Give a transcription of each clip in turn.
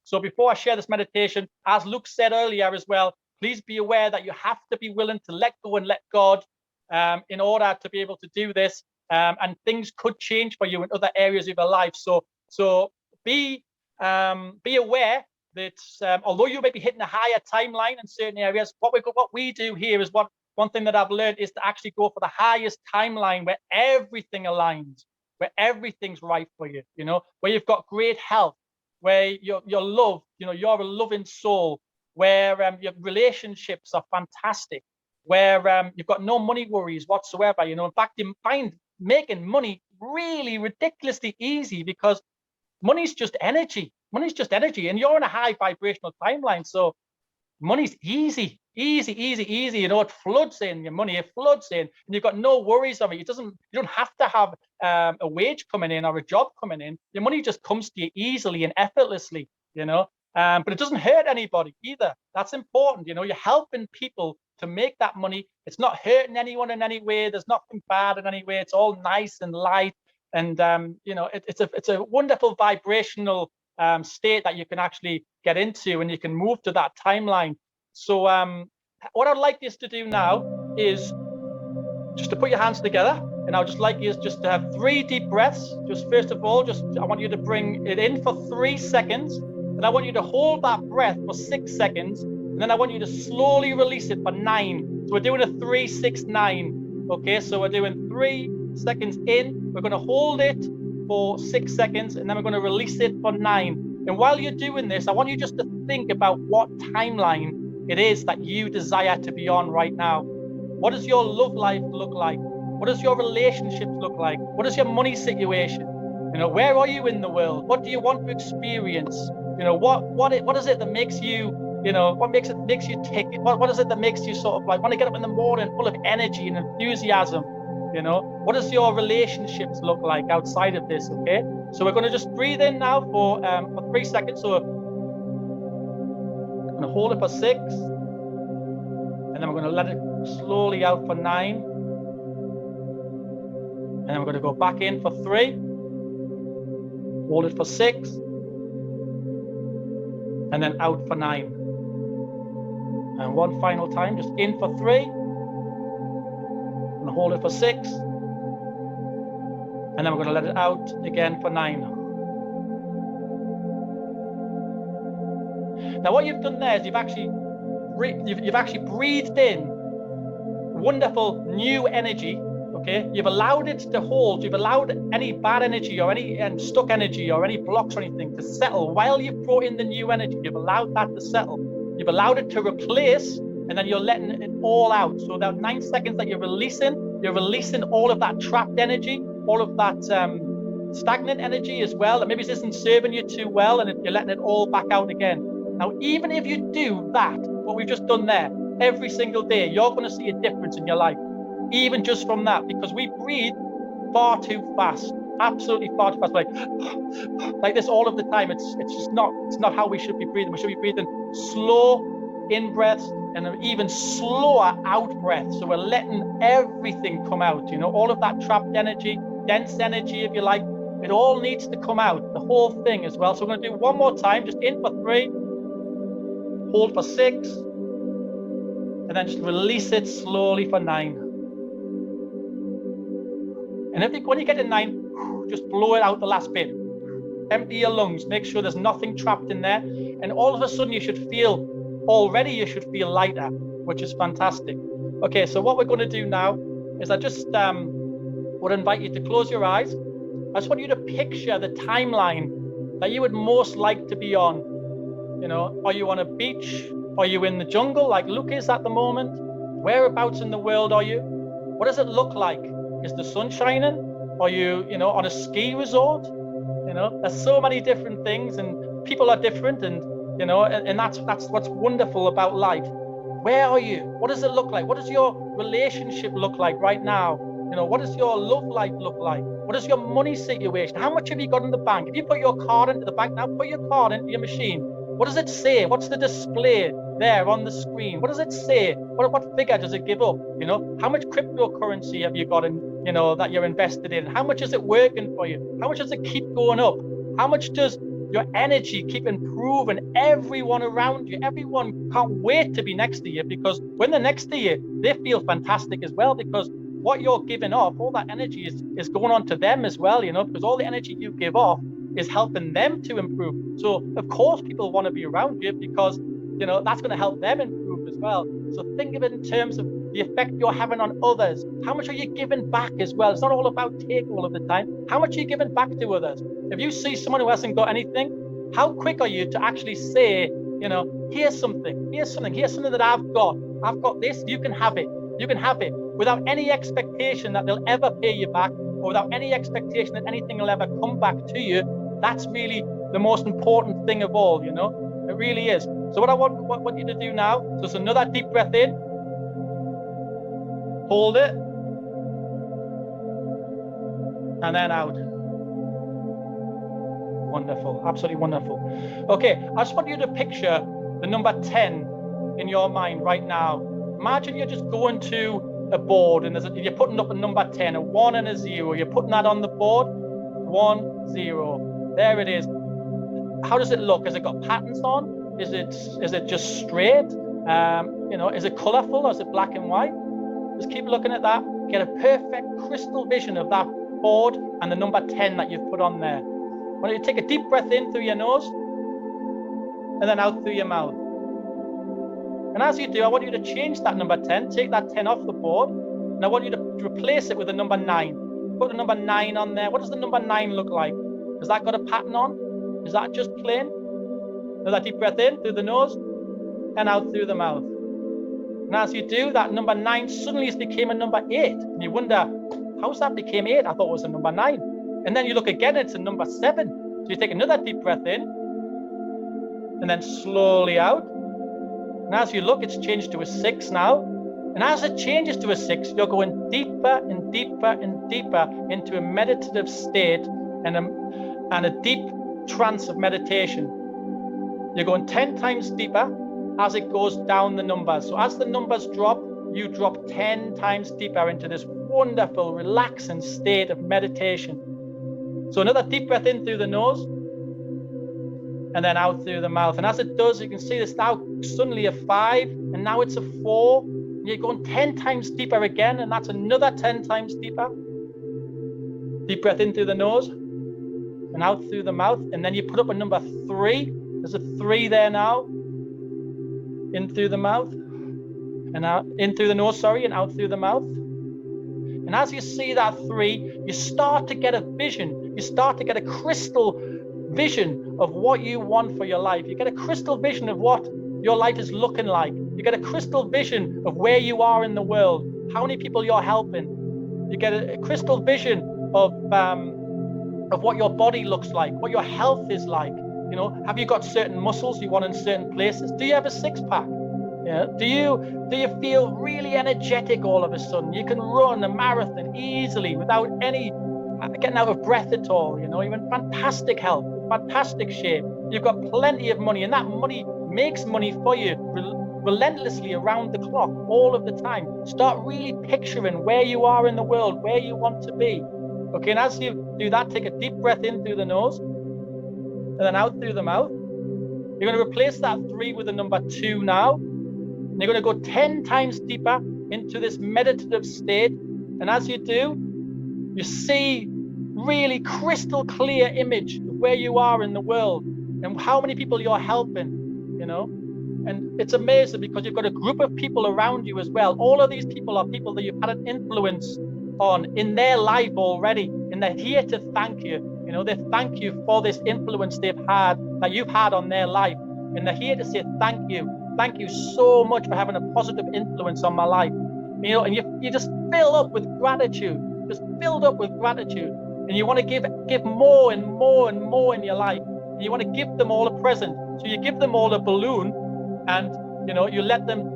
So before I share this meditation, as Luke said earlier as well, please be aware that you have to be willing to let go and let God in order to be able to do this. And things could change for you in other areas of your life. So be aware that although you may be hitting a higher timeline in certain areas, what we do here is one thing that I've learned is to actually go for the highest timeline where everything aligns, where everything's right for you, where you've got great health, where you're loved, you're a loving soul, where your relationships are fantastic, where you've got no money worries whatsoever. In fact, you find making money really ridiculously easy because money's just energy. Money's just energy, and you're in a high vibrational timeline. So money's easy. It floods in your money. It floods in, and you've got no worries of it. You don't have to have a wage coming in or a job coming in. Your money just comes to you easily and effortlessly. But it doesn't hurt anybody either. That's important. You're helping people to make that money. It's not hurting anyone in any way. There's nothing bad in any way. It's all nice and light, and it's a wonderful vibrational state that you can actually get into, and you can move to that timeline. So what I'd like you to do now is just to put your hands together, and I'd just like you just to have 3 deep breaths. Just first of all, I want you to bring it in for 3 seconds, and I want you to hold that breath for 6 seconds, and then I want you to slowly release it for 9. So we're doing a 3, 6, 9. Okay, so we're doing 3 seconds in, we're going to hold it for 6 seconds, and then we're going to release it for 9. And while you're doing this, I want you just to think about what timeline it is that you desire to be on right now. What does your love life look like? What does your relationships look like? What is your money situation? Where are you in the world? What do you want to experience? What is it that makes you, what makes you tick? What is it that makes you sort of like want to get up in the morning full of energy and enthusiasm? What does your relationships look like outside of this? Okay, so we're going to just breathe in now for 3 seconds. So I'm going to hold it for 6, and then we're going to let it slowly out for 9, and then we're going to go back in for 3, hold it for 6, and then out for 9. And one final time, just in for 3, and hold it for 6, and then we're going to let it out again for 9. Now what you've done there is you've actually breathed in wonderful new energy. Okay, you've allowed it to hold. You've allowed any bad energy or any stuck energy or any blocks or anything to settle. While you've brought in the new energy, you've allowed that to settle. You've allowed it to replace, and then you're letting it all out. So that 9 seconds that you're releasing all of that trapped energy, all of that stagnant energy as well, that maybe this isn't serving you too well, and you're letting it all back out again. Now, even if you do that, what we've just done there, every single day, you're going to see a difference in your life, even just from that, because we breathe far too fast, absolutely far too fast, like this all of the time. It's not how we should be breathing. We should be breathing slow in breaths and an even slower out breath. So we're letting everything come out, all of that trapped energy, dense energy, if you like, it all needs to come out, the whole thing as well. So we're going to do one more time, just in for 3, hold for 6, and then just release it slowly for 9. And when you get to 9, just blow it out the last bit. Empty your lungs, make sure there's nothing trapped in there, and all of a sudden you should feel lighter, which is fantastic. Okay, so what we're going to do now is I just would invite you to close your eyes. I just want you to picture the timeline that you would most like to be on. Are you on a beach? Are you in the jungle like Luke is at the moment? Whereabouts in the world are you? What does it look like? Is the sun shining? Are you, on a ski resort? There's so many different things, and people are different, and that's what's wonderful about life. Where are you? What does it look like? What does your relationship look like right now? What does your love life look like? What is your money situation? How much have you got in the bank? If you put your card into the bank now, put your card into your machine. What does it say? What's the display there on the screen? What does it say? What figure does it give up? How much cryptocurrency have you got in, that you're invested in? How much is it working for you? How much does it keep going up? How much does your energy keep improving. Everyone around you, everyone can't wait to be next to you, because when they're next to you, they feel fantastic as well, because what you're giving off, all that energy is going on to them as well, you know, because all the energy you give off is helping them to improve. So of course people want to be around you, because, you know, that's going to help them improve as well. So think of it in terms of the effect you're having on others. How much are you giving back as well? It's not all about taking all of the time. How much are you giving back to others? If you see someone who hasn't got anything, how quick are you to actually say, you know, here's something that I've got this, you can have it, without any expectation that they'll ever pay you back, or without any expectation that anything will ever come back to you. That's really the most important thing of all, you know, it really is. So what I want you to do now, so it's another deep breath in, hold it, and then out. Wonderful, absolutely wonderful. Okay, I just want you to picture the number 10 in your mind right now. Imagine you're just going to a board, and you're putting up a number 10, a 1 and a 0. You're putting that on the board. 1, 0. There it is. How does it look? Has it got patterns on? Is it just straight? You know, is it colorful, or is it black and white? Just keep looking at that. Get a perfect crystal vision of that board and the number 10 that you've put on there. I want you to take a deep breath in through your nose and then out through your mouth. And as you do, I want you to change that number 10, take that 10 off the board, and I want you to replace it with a number 9. Put the number 9 on there. What does the number 9 look like? Has that got a pattern on? Is that just plain? Another deep breath in through the nose and out through the mouth. And as you do, that number 9 suddenly became a number 8. And you wonder, how's that became 8? I thought it was a number 9. And then you look again, it's a number 7. So you take another deep breath in and then slowly out. And as you look, it's changed to a 6 now. And as it changes to a 6, you're going deeper and deeper and deeper into a meditative state and a deep trance of meditation. You're going 10 times deeper as it goes down the numbers. So as the numbers drop, you drop 10 times deeper into this wonderful, relaxing state of meditation. So another deep breath in through the nose and then out through the mouth. And as it does, you can see this now suddenly a 5, and now it's a 4. And you're going 10 times deeper again, and that's another 10 times deeper. Deep breath in through the nose and out through the mouth. And then you put up a number 3. There's a 3 there now. In through the mouth and out, in through the nose, and out through the mouth. And as you see that 3, you start to get a vision. You start to get a crystal vision of what you want for your life. You get a crystal vision of what your life is looking like. You get a crystal vision of where you are in the world, how many people you're helping. You get a crystal vision of what your body looks like, what your health is like. You know, have you got certain muscles you want in certain places? Do you have a 6-pack? Yeah. Do you feel really energetic all of a sudden? You can run a marathon easily without any getting out of breath at all. You know, you're in fantastic health, fantastic shape. You've got plenty of money, and that money makes money for you relentlessly around the clock, all of the time. Start really picturing where you are in the world, where you want to be. Okay, and as you do that, take a deep breath in through the nose and then out through the mouth. You're going to replace that 3 with the number 2 now. And you're going to go 10 times deeper into this meditative state. And as you do, you see really crystal clear image of where you are in the world and how many people you're helping, you know. And it's amazing because you've got a group of people around you as well. All of these people are people that you've had an influence on in their life already, and they're here to thank you. You know, they thank you for this influence that you've had on their life, and they're here to say thank you. Thank you so much for having a positive influence on my life. You know, and you just fill up with gratitude, just filled up with gratitude, and you want to give more and more and more in your life. And you want to give them all a present. So you give them all a balloon, and you know, you let them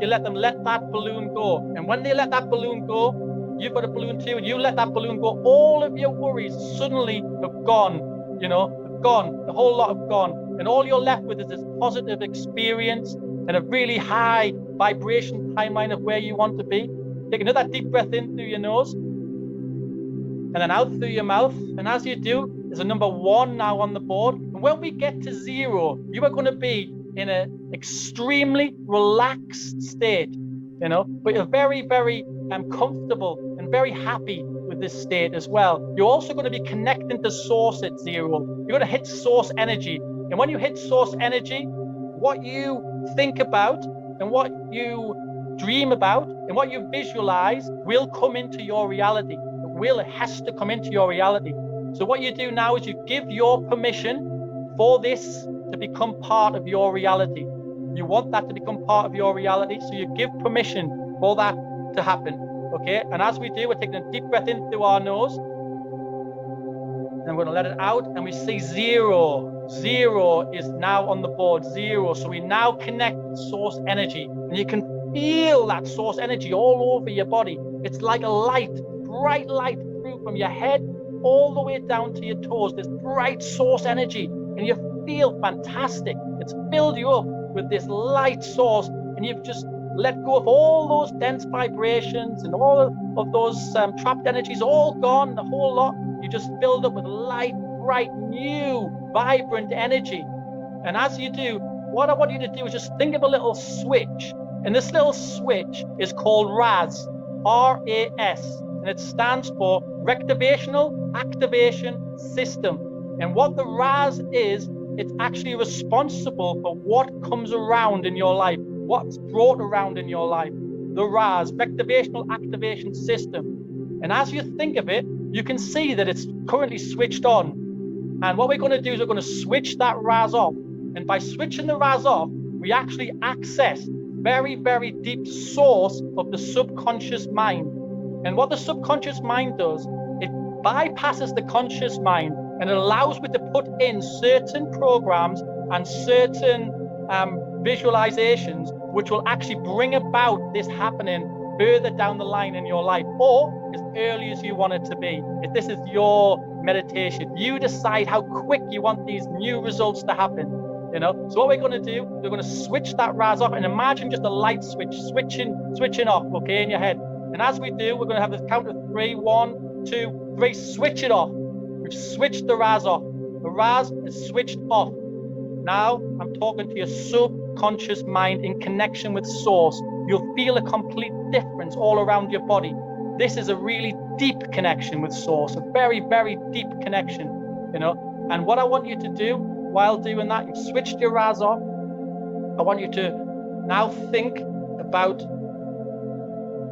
let that balloon go. And when they let that balloon go, you've got a balloon too, and you let that balloon go, all of your worries suddenly have gone, you know, have gone, the whole lot have gone. And all you're left with is this positive experience and a really high vibration timeline of where you want to be. Take another deep breath in through your nose and then out through your mouth. And as you do, there's a number 1 now on the board. And And when we get to 0, you are going to be in an extremely relaxed state, you know, but you're very, very comfortable and very happy with this state as well. You're also going to be connecting to source at 0. You're going to hit source energy. And when you hit source energy, what you think about and what you dream about and what you visualize will come into your reality. It has to come into your reality. So what you do now is you give your permission for this to become part of your reality. You want that to become part of your reality, so you give permission for that to happen. Okay, and as we do, we're taking a deep breath in through our nose, and we're going to let it out, and we see 0. 0 is now on the board, 0. So we now connect with source energy, and you can feel that source energy all over your body. It's like a light, bright light through from your head all the way down to your toes. This bright source energy, and you feel fantastic. It's filled you up with this light source, and you've just let go of all those dense vibrations and all of those trapped energies, all gone, the whole lot. You just filled up with light, bright, new, vibrant energy. And as you do, what I want you to do is just think of a little switch. And this little switch is called RAS, R-A-S, and it stands for Rectivational Activation System. And what the RAS is, it's actually responsible for what comes around in your life, what's brought around in your life. The RAS, Rectivational Activation System. And as you think of it, you can see that it's currently switched on. And what we're going to do is we're going to switch that RAS off. And by switching the RAS off, we actually access very, very deep source of the subconscious mind. And what the subconscious mind does, it bypasses the conscious mind, and it allows me to put in certain programs and certain visualizations which will actually bring about this happening further down the line in your life, or as early as you want it to be. If this is your meditation, you decide how quick you want these new results to happen. You know, so what we're going to do, we're going to switch that RAS off, and imagine just a light switch switching off, okay, in your head. And as we do, we're going to have this count of 3, 1, 2, 3, switch it off. We've switched the RAS off. The RAS is switched off. Now I'm talking to your subconscious mind in connection with source. You'll feel a complete difference all around your body. This is a really deep connection with source, a very, very deep connection, you know. And what I want you to do while doing that, you've switched your RAS off. I want you to now think about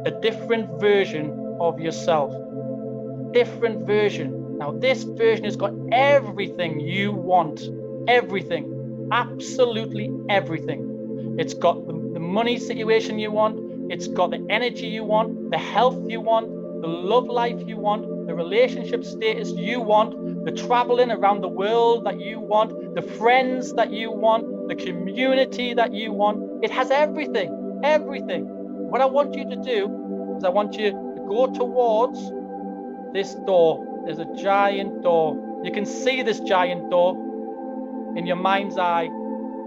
a different version of yourself. Different version. Now, this version has got everything you want. Everything. Absolutely everything. It's got the money situation you want. It's got the energy you want, the health you want, the love life you want, the relationship status you want, the traveling around the world that you want, the friends that you want, the community that you want. It has everything, everything. What I want you to do is I want you to go towards this door. There's a giant door. You can see this giant door in your mind's eye,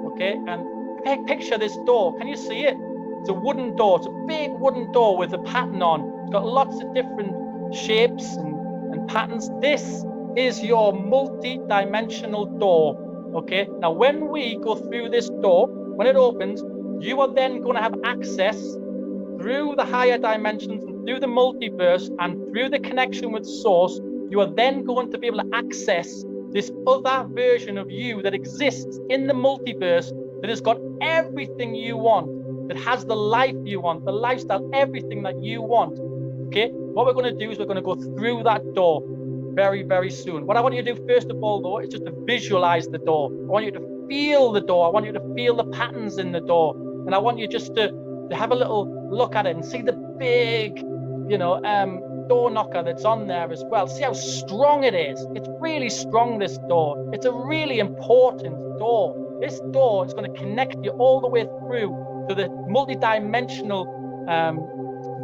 okay? And picture this door. Can you see it? It's a wooden door. It's a big wooden door with a pattern on. It's got lots of different shapes and patterns. This is your multi-dimensional door, okay? Now, when we go through this door, when it opens, you are then going to have access through the higher dimensions and through the multiverse and through the connection with source. You are then going to be able to access this other version of you that exists in the multiverse, that has got everything you want, that has the life you want, the lifestyle, everything that you want. Okay, what we're going to do is we're going to go through that door very, very soon. What I want you to do first of all, though, is just to visualize the door. I want you to feel the door. I want you to feel the patterns in the door. And I want you just to have a little look at it and see the big, you know, door knocker that's on there as well. See how strong it is. It's really strong, this door. It's a really important door. This door is going to connect you all the way through to the multi-dimensional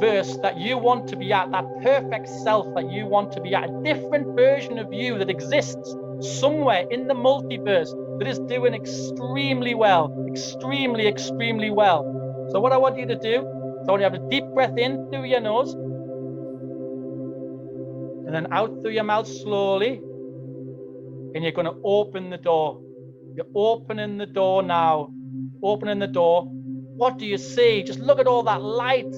verse that you want to be at, that perfect self that you want to be at, a different version of you that exists somewhere in the multiverse that is doing extremely well, extremely, extremely well. So what I want you to do is I want you to have a deep breath in through your nose and then out through your mouth slowly, and you're going to open the door. You're opening the door now. Opening the door. What do you see? Just look at all that light.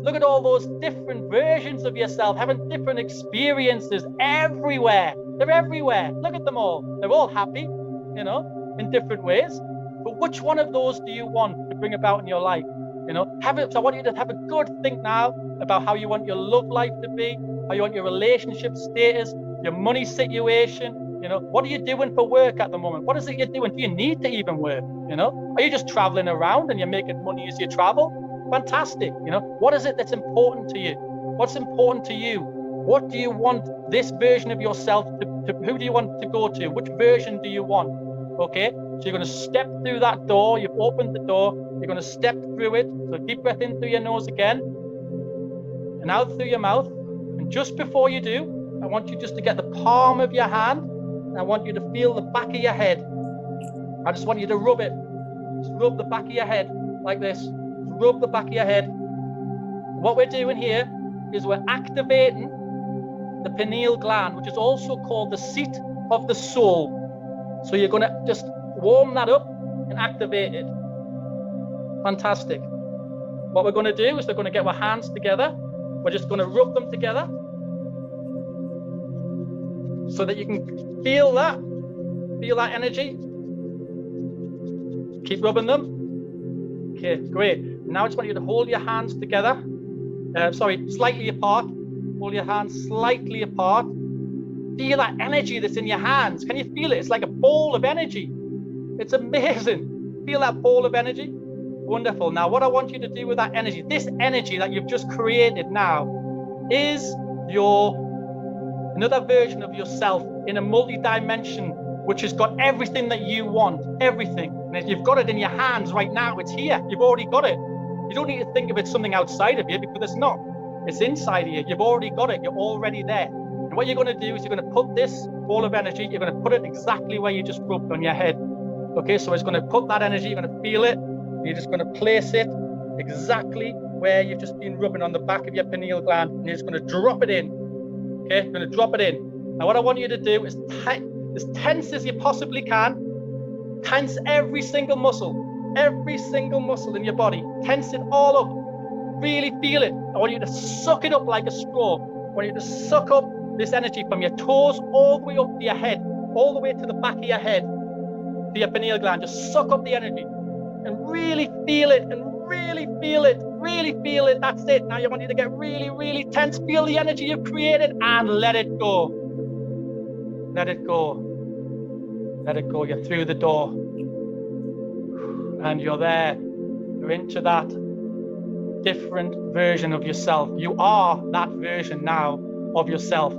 Look at all those different versions of yourself having different experiences everywhere. They're everywhere. Look at them all. They're all happy, you know, in different ways. But which one of those do you want to bring about in your life? You know, so I want you to have a good think now about how you want your love life to be, how you want your relationship status, your money situation. You know, what are you doing for work at the moment? What is it you're doing? Do you need to even work? You know, are you just traveling around and you're making money as you travel? Fantastic. You know, what is it that's important to you? What's important to you? What do you want this version of yourself to who do you want to go to? Which version do you want? Okay, so you're going to step through that door. You've opened the door. You're going to step through it. So deep breath in through your nose again and out through your mouth. And just before you do, I want you just to get the palm of your hand. And I want you to feel the back of your head. I just want you to rub it. Just rub the back of your head like this. Just rub the back of your head. What we're doing here is we're activating the pineal gland, which is also called the seat of the soul. So you're going to just warm that up and activate it. Fantastic. What we're going to do is we're going to get our hands together. We're just going to rub them together so that you can feel that energy. Keep rubbing them. Okay, great. Now I just want you to hold your hands together. Slightly apart. Hold your hands slightly apart. Feel that energy that's in your hands. Can you feel it? It's like a ball of energy. It's amazing. Feel that ball of energy? Wonderful. Now, what I want you to do with that energy, this energy that you've just created now, is another version of yourself in a multi-dimension, which has got everything that you want, everything. And if you've got it in your hands right now, it's here. You've already got it. You don't need to think of it something outside of you because it's not. It's inside of you. You've already got it. You're already there. And what you're going to do is you're going to put this ball of energy, you're going to put it exactly where you just rubbed on your head. Okay, so it's going to put that energy, you're going to feel it, and you're just going to place it exactly where you've just been rubbing on the back of your pineal gland, and you're just going to drop it in. Okay, you're going to drop it in. Now what I want you to do is as tense as you possibly can, tense every single muscle in your body, tense it all up. Really feel it. I want you to suck it up like a straw. I want you to suck up this energy from your toes all the way up to your head, all the way to the back of your head, to your pineal gland. Just suck up the energy and really feel it and really feel it, really feel it. That's it. Now I want you to get really, really tense. Feel the energy you've created and let it go. Let it go. Let it go. You're through the door and you're there. You're into that different version of yourself. You are that version now of yourself.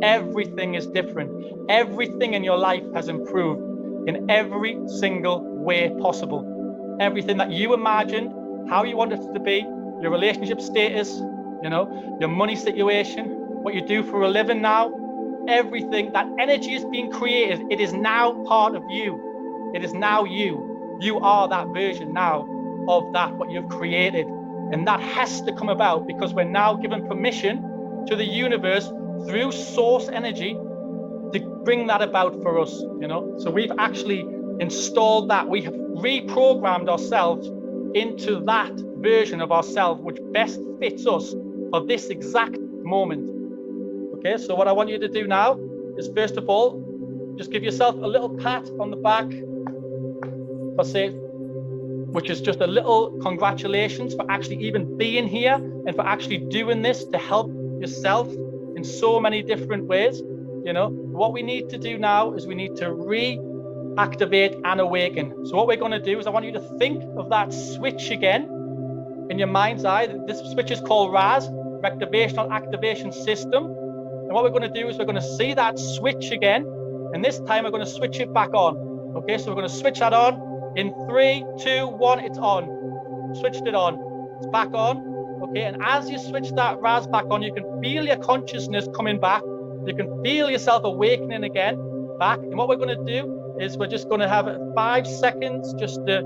Everything is different. Everything in your life has improved in every single way possible. Everything that you imagined, how you wanted it to be, your relationship status, you know, your money situation, what you do for a living now, everything, that energy is being created. It is now part of you. It is now you. You are that version now of that, what you've created. And that has to come about because we're now given permission to the universe through source energy to bring that about for us, you know. So we've actually installed that. We have reprogrammed ourselves into that version of ourselves which best fits us for this exact moment. Okay, so what I want you to do now is, first of all, just give yourself a little pat on the back, which is just a little congratulations for actually even being here and for actually doing this to help yourself in so many different ways. You know, what we need to do now is we need to reactivate and awaken. So what we're going to do is I want you to think of that switch again in your mind's eye. This switch is called RAS, Rectivational Activation System. And what we're going to do is we're going to see that switch again. And this time we're going to switch it back on. Okay, so we're going to switch that on. In 3, 2, 1, it's on. Switched it on. It's back on. Okay, and as you switch that RAS back on, you can feel your consciousness coming back. You can feel yourself awakening again back. And what we're going to do is we're just going to have 5 seconds just to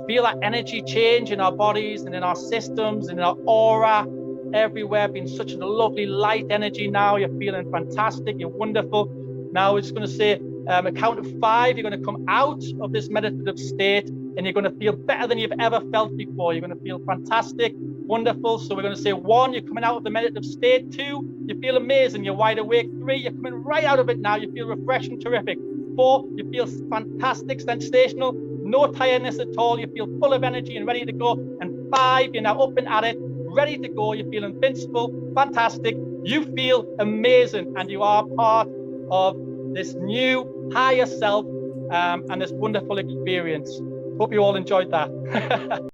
feel that energy change in our bodies and in our systems and in our aura everywhere, being such a lovely light energy now. You're feeling fantastic. You're wonderful. Now we're just going to say A count of 5, you're going to come out of this meditative state, and you're going to feel better than you've ever felt before. You're going to feel fantastic, wonderful. So we're going to say 1, you're coming out of the meditative state. 2, you feel amazing, you're wide awake. 3, you're coming right out of it now, you feel refreshing, terrific. 4, you feel fantastic, sensational, no tiredness at all, you feel full of energy and ready to go. And 5, you're now up and at it, ready to go, you feel invincible, fantastic, you feel amazing, and you are part of this new higher self and this wonderful experience. Hope you all enjoyed that.